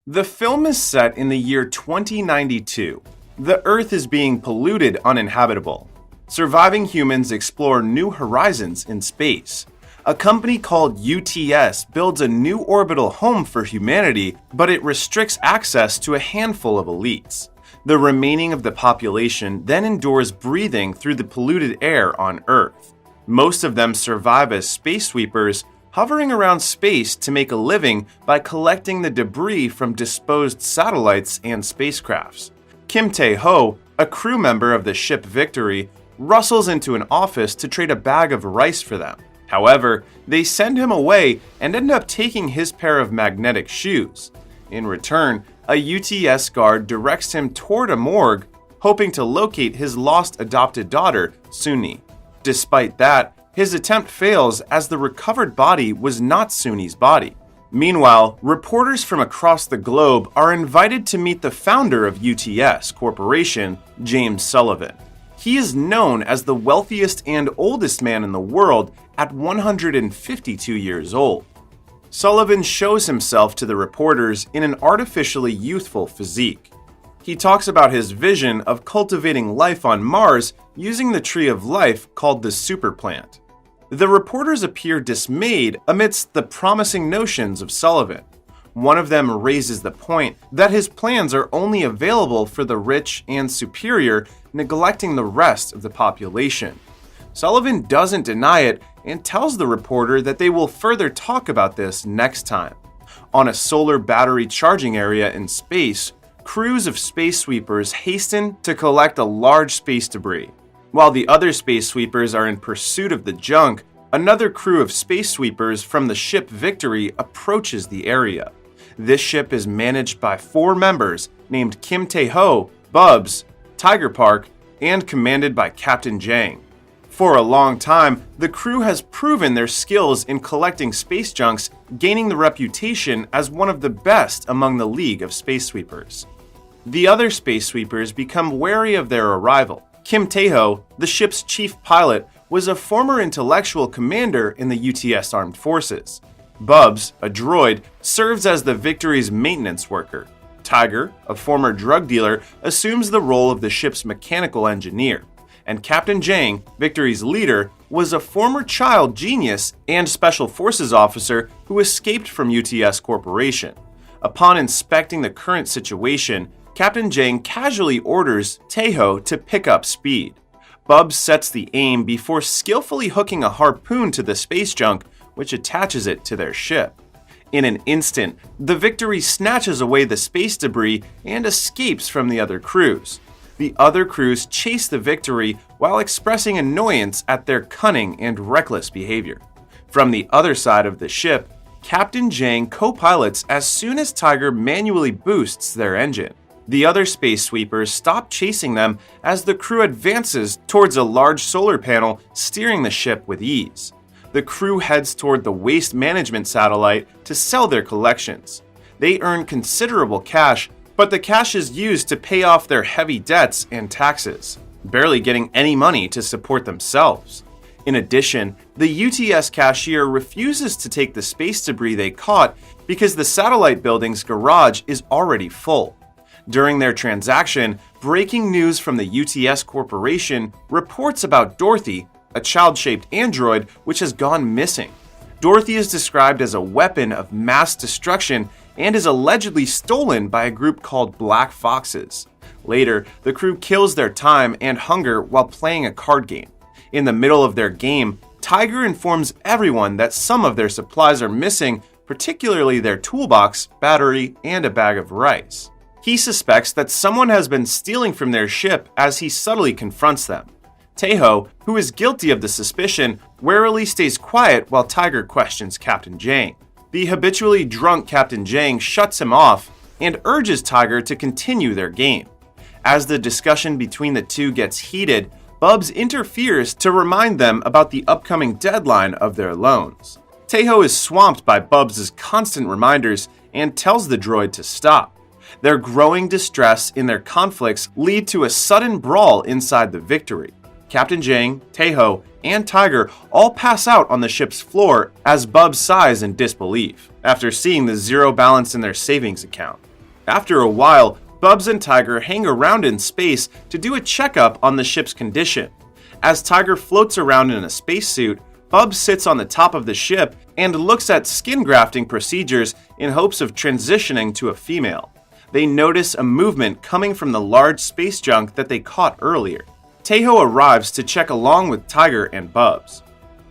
The film is set in the year 2092. The Earth is being polluted uninhabitable. Surviving humans explore new horizons in space. A company called UTS builds a new orbital home for humanity, but it restricts access to a handful of elites. The remaining of the population then endures breathing through the polluted air on Earth. Most of them survive as space sweepers, hovering around space to make a living by collecting the debris from disposed satellites and spacecrafts. Kim Tae-ho, a crew member of the ship Victory, rustles into an office to trade a bag of rice for them. However, they send him away and end up taking his pair of magnetic shoes. In return, a UTS guard directs him toward a morgue, hoping to locate his lost adopted daughter, Suni. Despite that, his attempt fails as the recovered body was not Suni's body. Meanwhile, reporters from across the globe are invited to meet the founder of UTS Corporation, James Sullivan. He is known as the wealthiest and oldest man in the world at 152 years old. Sullivan shows himself to the reporters in an artificially youthful physique. He talks about his vision of cultivating life on Mars using the tree of life called the superplant. The reporters appear dismayed amidst the promising notions of Sullivan. One of them raises the point that his plans are only available for the rich and superior, neglecting the rest of the population. Sullivan doesn't deny it and tells the reporter that they will further talk about this next time. On a solar battery charging area in space, crews of space sweepers hasten to collect a large space debris. While the other space sweepers are in pursuit of the junk, another crew of space sweepers from the ship Victory approaches the area. This ship is managed by 4 members named Kim Tae-ho, Bubs, Tiger Park, and commanded by Captain Jang. For a long time, the crew has proven their skills in collecting space junks, gaining the reputation as one of the best among the League of Space Sweepers. The other space sweepers become wary of their arrival. Kim Tae-ho, the ship's chief pilot, was a former intellectual commander in the UTS Armed Forces. Bubs, a droid, serves as the Victory's maintenance worker. Tiger, a former drug dealer, assumes the role of the ship's mechanical engineer. And Captain Jang, Victory's leader, was a former child genius and special forces officer who escaped from UTS Corporation. Upon inspecting the current situation, Captain Jang casually orders Tae-ho to pick up speed. Bubs sets the aim before skillfully hooking a harpoon to the space junk, which attaches it to their ship. In an instant, the Victory snatches away the space debris and escapes from the other crews. The other crews chase the Victory while expressing annoyance at their cunning and reckless behavior. From the other side of the ship, Captain Jang co-pilots as soon as Tiger manually boosts their engine. The other space sweepers stop chasing them as the crew advances towards a large solar panel, steering the ship with ease. The crew heads toward the waste management satellite to sell their collections. They earn considerable cash, but the cash is used to pay off their heavy debts and taxes, barely getting any money to support themselves. In addition, the UTS cashier refuses to take the space debris they caught because the satellite building's garage is already full. During their transaction, breaking news from the UTS Corporation reports about Dorothy, a child-shaped android which has gone missing. Dorothy is described as a weapon of mass destruction and is allegedly stolen by a group called Black Foxes. Later, the crew kills their time and hunger while playing a card game. In the middle of their game, Tiger informs everyone that some of their supplies are missing, particularly their toolbox, battery, and a bag of rice. He suspects that someone has been stealing from their ship as he subtly confronts them. Tae-ho, who is guilty of the suspicion, warily stays quiet while Tiger questions Captain Jang. The habitually drunk Captain Jang shuts him off and urges Tiger to continue their game. As the discussion between the two gets heated, Bubs interferes to remind them about the upcoming deadline of their loans. Tae-ho is swamped by Bubs' constant reminders and tells the droid to stop. Their growing distress in their conflicts lead to a sudden brawl inside the Victory. Captain Jang, Tae-ho, and Tiger all pass out on the ship's floor as Bubs sighs in disbelief after seeing the zero balance in their savings account. After a while, Bubs and Tiger hang around in space to do a checkup on the ship's condition. As Tiger floats around in a spacesuit, Bubs sits on the top of the ship and looks at skin grafting procedures in hopes of transitioning to a female. They notice a movement coming from the large space junk that they caught earlier. Taeho arrives to check along with Tiger and Bubs.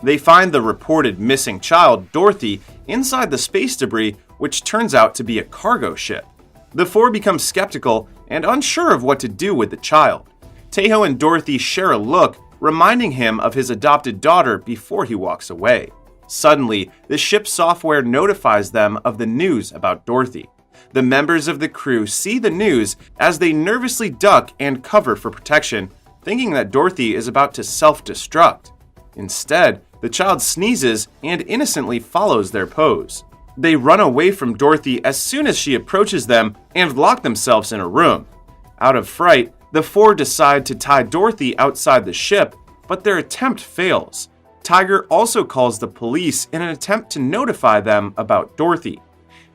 They find the reported missing child, Dorothy, inside the space debris, which turns out to be a cargo ship. The four become skeptical and unsure of what to do with the child. Taeho and Dorothy share a look, reminding him of his adopted daughter before he walks away. Suddenly, the ship's software notifies them of the news about Dorothy. The members of the crew see the news as they nervously duck and cover for protection, thinking that Dorothy is about to self-destruct. Instead, the child sneezes and innocently follows their pose. They run away from Dorothy as soon as she approaches them and lock themselves in a room. Out of fright, the four decide to tie Dorothy outside the ship, but their attempt fails. Tiger also calls the police in an attempt to notify them about Dorothy.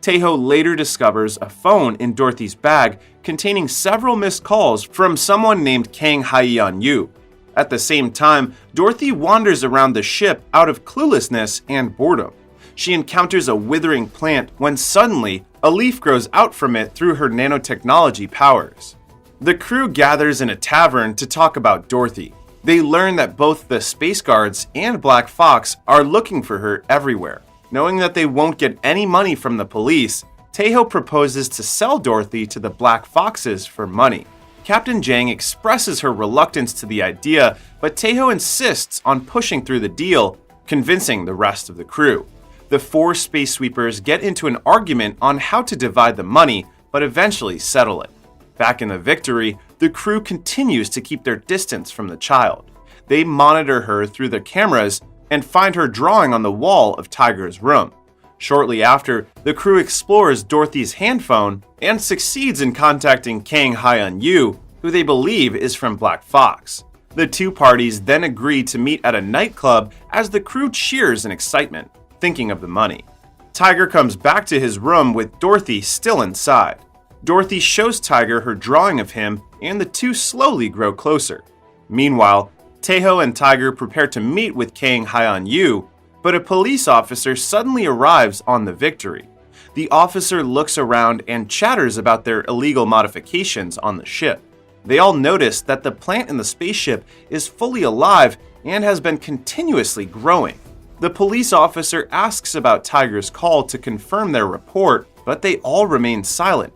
Taeho later discovers a phone in Dorothy's bag containing several missed calls from someone named Kang Hyeon-yu. At the same time, Dorothy wanders around the ship out of cluelessness and boredom. She encounters a withering plant when suddenly a leaf grows out from it through her nanotechnology powers. The crew gathers in a tavern to talk about Dorothy. They learn that both the Space Guards and Black Fox are looking for her everywhere. Knowing that they won't get any money from the police, Taeho proposes to sell Dorothy to the Black Foxes for money. Captain Jang expresses her reluctance to the idea, but Taeho insists on pushing through the deal, convincing the rest of the crew. The four space sweepers get into an argument on how to divide the money, but eventually settle it. Back in the Victory, the crew continues to keep their distance from the child. They monitor her through their cameras and find her drawing on the wall of Tiger's room. Shortly after, the crew explores Dorothy's handphone and succeeds in contacting Kang Hyeon-yu, who they believe is from Black Fox. The two parties then agree to meet at a nightclub as the crew cheers in excitement, thinking of the money. Tiger comes back to his room with Dorothy still inside. Dorothy shows Tiger her drawing of him, and the two slowly grow closer. Meanwhile, Taeho and Tiger prepare to meet with Kang Hyeon-yu, but a police officer suddenly arrives on the Victory. The officer looks around and chatters about their illegal modifications on the ship. They all notice that the plant in the spaceship is fully alive and has been continuously growing. The police officer asks about Tiger's call to confirm their report, but they all remain silent.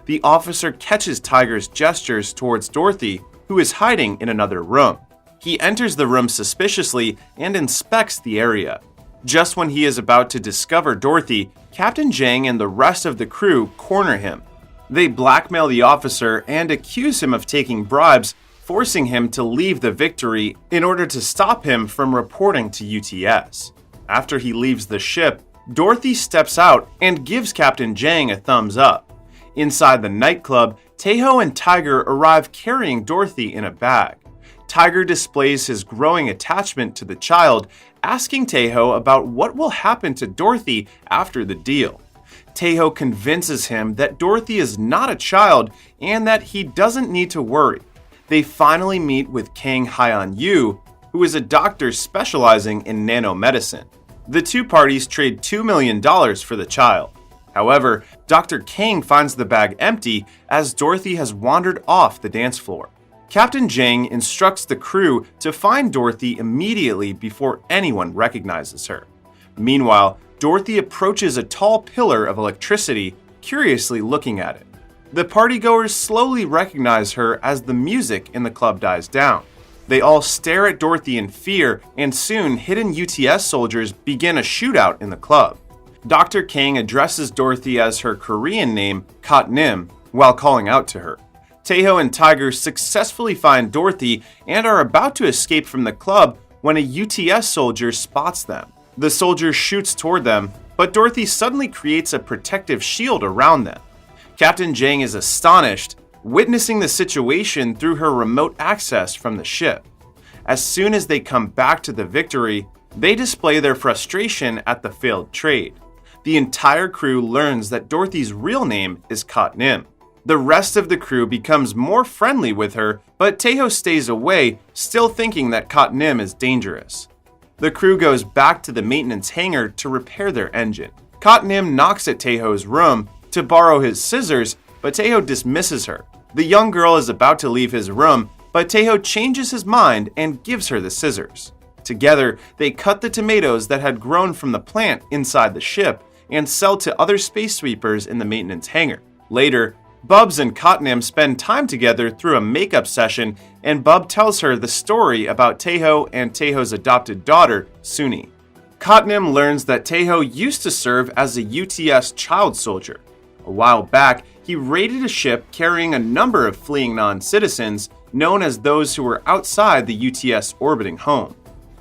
The officer catches Tiger's gestures towards Dorothy, who is hiding in another room. He enters the room suspiciously and inspects the area. Just when he is about to discover Dorothy, Captain Jang and the rest of the crew corner him. They blackmail the officer and accuse him of taking bribes, forcing him to leave the Victory in order to stop him from reporting to UTS. After he leaves the ship, Dorothy steps out and gives Captain Jang a thumbs up. Inside the nightclub, Taeho and Tiger arrive carrying Dorothy in a bag. Tiger displays his growing attachment to the child, asking Taeho about what will happen to Dorothy after the deal. Taeho convinces him that Dorothy is not a child and that he doesn't need to worry. They finally meet with Kang Hyeon-yu, who is a doctor specializing in nanomedicine. The two parties trade $2 million for the child. However, Dr. Kang finds the bag empty as Dorothy has wandered off the dance floor. Captain Jang instructs the crew to find Dorothy immediately before anyone recognizes her. Meanwhile, Dorothy approaches a tall pillar of electricity, curiously looking at it. The partygoers slowly recognize her as the music in the club dies down. They all stare at Dorothy in fear, and soon hidden UTS soldiers begin a shootout in the club. Dr. Kang addresses Dorothy as her Korean name, Katnim, while calling out to her. Taeho and Tiger successfully find Dorothy and are about to escape from the club when a UTS soldier spots them. The soldier shoots toward them, but Dorothy suddenly creates a protective shield around them. Captain Jang is astonished, witnessing the situation through her remote access from the ship. As soon as they come back to the Victory, they display their frustration at the failed trade. The entire crew learns that Dorothy's real name is Katnim. The rest of the crew becomes more friendly with her, but Taeho stays away, still thinking that Kot Nim is dangerous. The crew goes back to the maintenance hangar to repair their engine. Kot Nim knocks at Taeho's room to borrow his scissors, but Taeho dismisses her. The young girl is about to leave his room, but Taeho changes his mind and gives her the scissors. Together, they cut the tomatoes that had grown from the plant inside the ship and sell to other space sweepers in the maintenance hangar. Later, Bubs and Kot Nim spend time together through a makeup session, and Bub tells her the story about Taeho and Taeho's adopted daughter, Suni. Kot Nim learns that Taeho used to serve as a UTS child soldier. A while back, he raided a ship carrying a number of fleeing non-citizens, known as those who were outside the UTS orbiting home.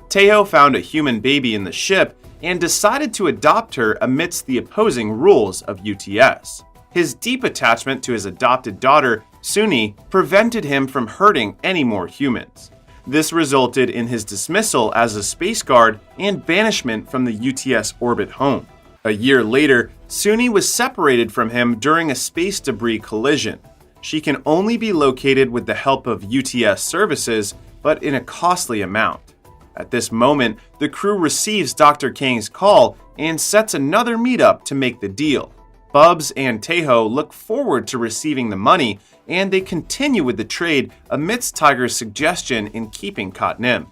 Taeho found a human baby in the ship and decided to adopt her amidst the opposing rules of UTS. His deep attachment to his adopted daughter, Suni, prevented him from hurting any more humans. This resulted in his dismissal as a space guard and banishment from the UTS orbit home. A year later, Suni was separated from him during a space debris collision. She can only be located with the help of UTS services, but in a costly amount. At this moment, the crew receives Dr. Kang's call and sets another meetup to make the deal. Bubs and Taeho look forward to receiving the money, and they continue with the trade amidst Tiger's suggestion in keeping Kot Nim.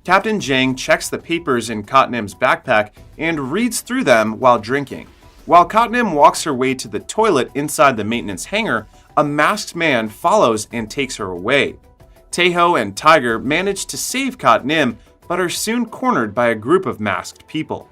Captain Jang checks the papers in Kot Nim's backpack and reads through them while drinking. While Kot Nim walks her way to the toilet inside the maintenance hangar, a masked man follows and takes her away. Taeho and Tiger manage to save Kot Nim, but are soon cornered by a group of masked people.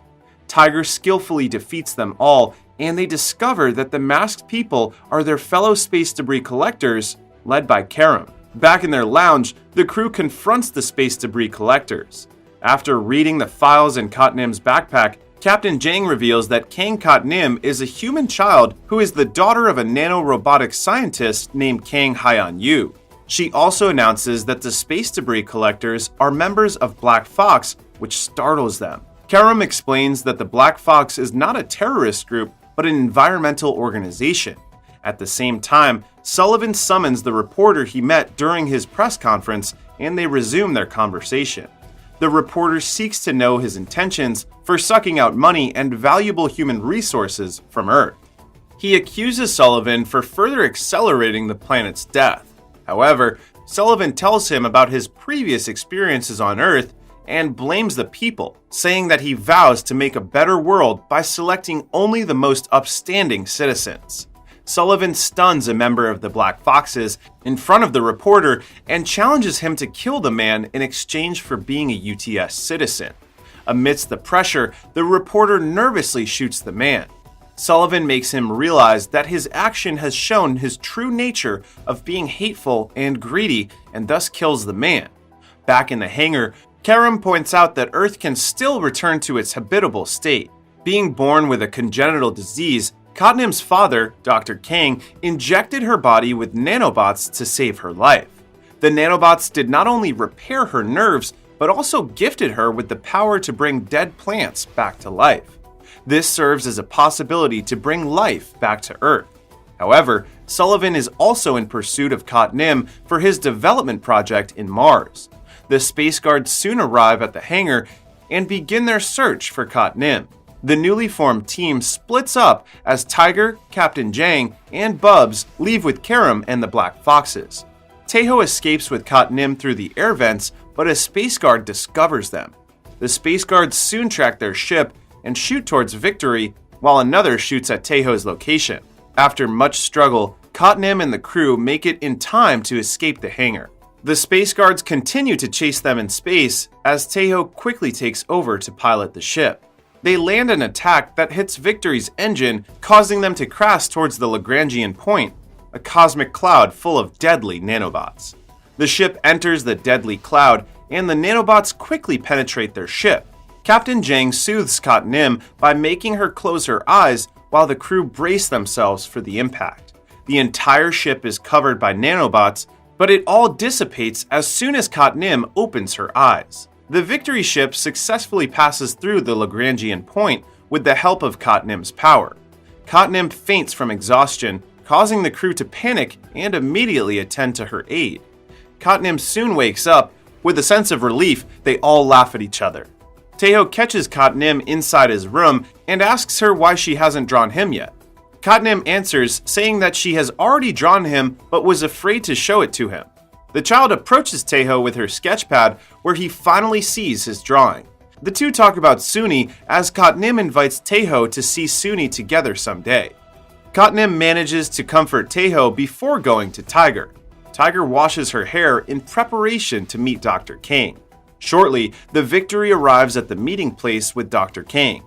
Tiger skillfully defeats them all, and they discover that the masked people are their fellow space debris collectors, led by Karam. Back in their lounge, the crew confronts the space debris collectors. After reading the files in Kot Nim's backpack, Captain Jang reveals that Kang Kot Nim is a human child who is the daughter of a nanorobotic scientist named Kang Hyan Yu. She also announces that the space debris collectors are members of Black Fox, which startles them. Karam explains that the Black Fox is not a terrorist group, but an environmental organization. At the same time, Sullivan summons the reporter he met during his press conference, and they resume their conversation. The reporter seeks to know his intentions for sucking out money and valuable human resources from Earth. He accuses Sullivan for further accelerating the planet's death. However, Sullivan tells him about his previous experiences on Earth and blames the people, saying that he vows to make a better world by selecting only the most upstanding citizens. Sullivan stuns a member of the Black Foxes in front of the reporter and challenges him to kill the man in exchange for being a UTS citizen. Amidst the pressure, the reporter nervously shoots the man. Sullivan makes him realize that his action has shown his true nature of being hateful and greedy, and thus kills the man. Back in the hangar, Karam points out that Earth can still return to its habitable state. Being born with a congenital disease, Kot Nim's father, Dr. Kang, injected her body with nanobots to save her life. The nanobots did not only repair her nerves, but also gifted her with the power to bring dead plants back to life. This serves as a possibility to bring life back to Earth. However, Sullivan is also in pursuit of Kot Nim for his development project in Mars. The Space Guards soon arrive at the hangar and begin their search for Kot Nim. The newly formed team splits up as Tiger, Captain Jang, and Bubs leave with Karam and the Black Foxes. Taeho escapes with Kot Nim through the air vents, but a Space Guard discovers them. The Space Guards soon track their ship and shoot towards victory, while another shoots at Taeho's location. After much struggle, Kot Nim and the crew make it in time to escape the hangar. The Space Guards continue to chase them in space as Taeho quickly takes over to pilot the ship. They land an attack that hits Victory's engine, causing them to crash towards the Lagrangian point, a cosmic cloud full of deadly nanobots. The ship enters the deadly cloud, and the nanobots quickly penetrate their ship. Captain Jang soothes Kot Nim by making her close her eyes while the crew brace themselves for the impact. The entire ship is covered by nanobots, but it all dissipates as soon as Kot Nim opens her eyes. The Victory ship successfully passes through the Lagrangian point with the help of Kot Nim's power. Kot Nim faints from exhaustion, causing the crew to panic and immediately attend to her aid. Katnim soon wakes up. With a sense of relief, they all laugh at each other. Taeho catches Katnim inside his room and asks her why she hasn't drawn him yet. Katnim answers, saying that she has already drawn him but was afraid to show it to him. The child approaches Taeho with her sketchpad, where he finally sees his drawing. The two talk about Suni as Katnim invites Taeho to see Suni together someday. Katnim manages to comfort Taeho before going to Tiger. Tiger washes her hair in preparation to meet Dr. Kang. Shortly, the Victory arrives at the meeting place with Dr. Kang.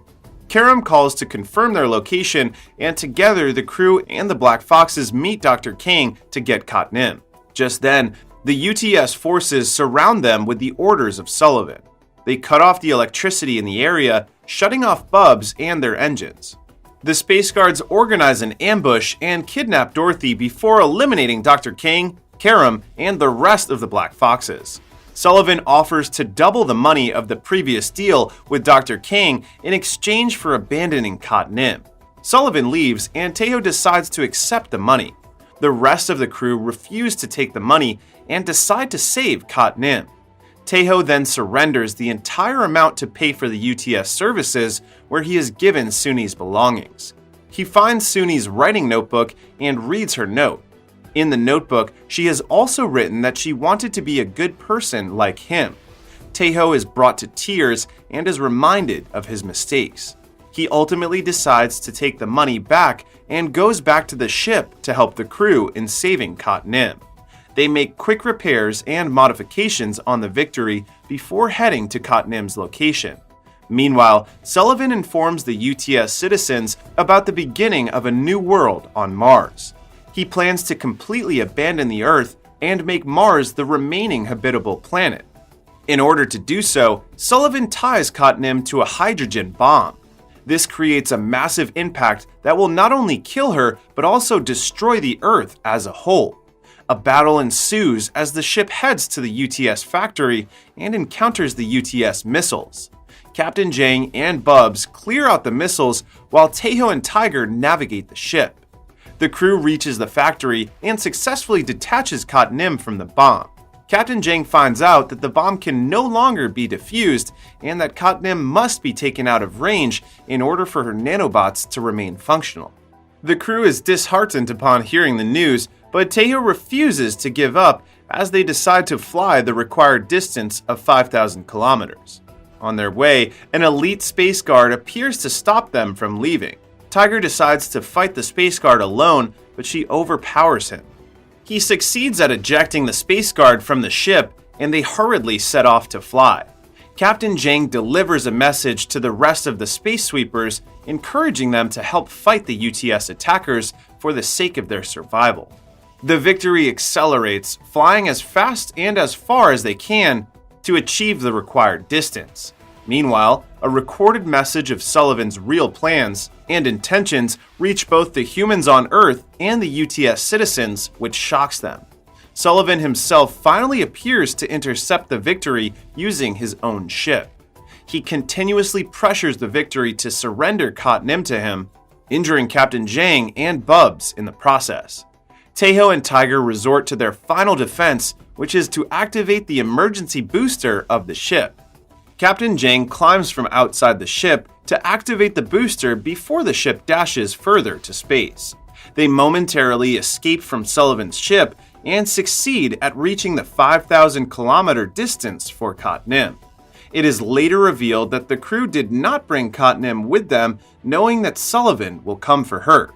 Karam calls to confirm their location, and together the crew and the Black Foxes meet Dr. Kang to get Katnim. Just then, the UTS forces surround them with the orders of Sullivan. They cut off the electricity in the area, shutting off Bubs and their engines. The Space Guards organize an ambush and kidnap Dorothy before eliminating Dr. Kang, Karam, and the rest of the Black Foxes. Sullivan offers to double the money of the previous deal with Dr. Kang in exchange for abandoning Katnim. Sullivan leaves, and Taeho decides to accept the money. The rest of the crew refuse to take the money and decide to save Katnim. Taeho then surrenders the entire amount to pay for the UTS services, where he is given Suni's belongings. He finds Suni's writing notebook and reads her note. In the notebook, she has also written that she wanted to be a good person like him. Taeho is brought to tears and is reminded of his mistakes. He ultimately decides to take the money back and goes back to the ship to help the crew in saving Katnim. They make quick repairs and modifications on the Victory before heading to Katnim's location. Meanwhile, Sullivan informs the UTS citizens about the beginning of a new world on Mars. He plans to completely abandon the Earth and make Mars the remaining habitable planet. In order to do so, Sullivan ties Katnim to a hydrogen bomb. This creates a massive impact that will not only kill her, but also destroy the Earth as a whole. A battle ensues as the ship heads to the UTS factory and encounters the UTS missiles. Captain Jang and Bubs clear out the missiles while Taeho and Tiger navigate the ship. The crew reaches the factory and successfully detaches Katnim from the bomb. Captain Jang finds out that the bomb can no longer be defused and that Katnim must be taken out of range in order for her nanobots to remain functional. The crew is disheartened upon hearing the news, but Taeho refuses to give up as they decide to fly the required distance of 5,000 kilometers. On their way, an elite space guard appears to stop them from leaving. Tiger decides to fight the space guard alone, but she overpowers him. He succeeds at ejecting the space guard from the ship, and they hurriedly set off to fly. Captain Jang delivers a message to the rest of the space sweepers, encouraging them to help fight the UTS attackers for the sake of their survival. The Victory accelerates, flying as fast and as far as they can to achieve the required distance. Meanwhile, a recorded message of Sullivan's real plans and intentions reach both the humans on Earth and the UTS citizens, which shocks them. Sullivan himself finally appears to intercept the Victory using his own ship. He continuously pressures the Victory to surrender Katnim to him, injuring Captain Jang and Bubs in the process. Taeho and Tiger resort to their final defense, which is to activate the emergency booster of the ship. Captain Jang climbs from outside the ship to activate the booster before the ship dashes further to space. They momentarily escape from Sullivan's ship and succeed at reaching the 5,000-kilometer distance for Katnim. It is later revealed that the crew did not bring Katnim with them, knowing that Sullivan will come for her.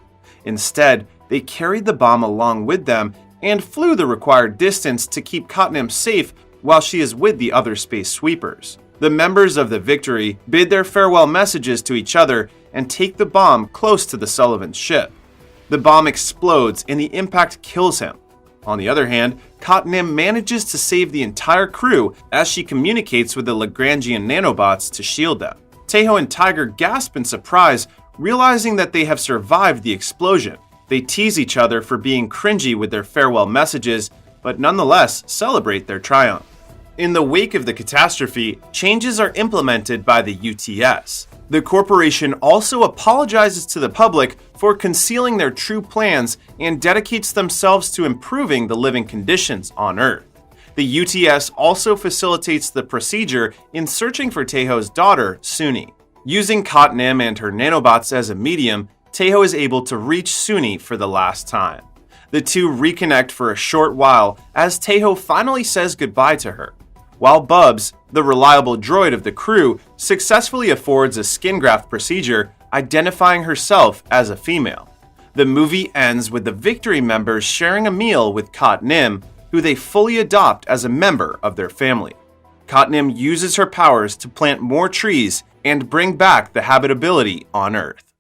Instead, they carried the bomb along with them and flew the required distance to keep Katnim safe while she is with the other space sweepers. The members of the Victory bid their farewell messages to each other and take the bomb close to the Sullivan's ship. The bomb explodes and the impact kills him. On the other hand, Katnim manages to save the entire crew as she communicates with the Lagrangian nanobots to shield them. Taeho and Tiger gasp in surprise, realizing that they have survived the explosion. They tease each other for being cringy with their farewell messages, but nonetheless celebrate their triumph. In the wake of the catastrophe, changes are implemented by the UTS. The corporation also apologizes to the public for concealing their true plans and dedicates themselves to improving the living conditions on Earth. The UTS also facilitates the procedure in searching for Tejo's daughter, Suni. Using Katnim and her nanobots as a medium, Tejo is able to reach Suni for the last time. The two reconnect for a short while as Tejo finally says goodbye to her, while Bubs, the reliable droid of the crew, successfully affords a skin graft procedure, identifying herself as a female. The movie ends with the Victory members sharing a meal with Katnim, who they fully adopt as a member of their family. Katnim uses her powers to plant more trees and bring back the habitability on Earth.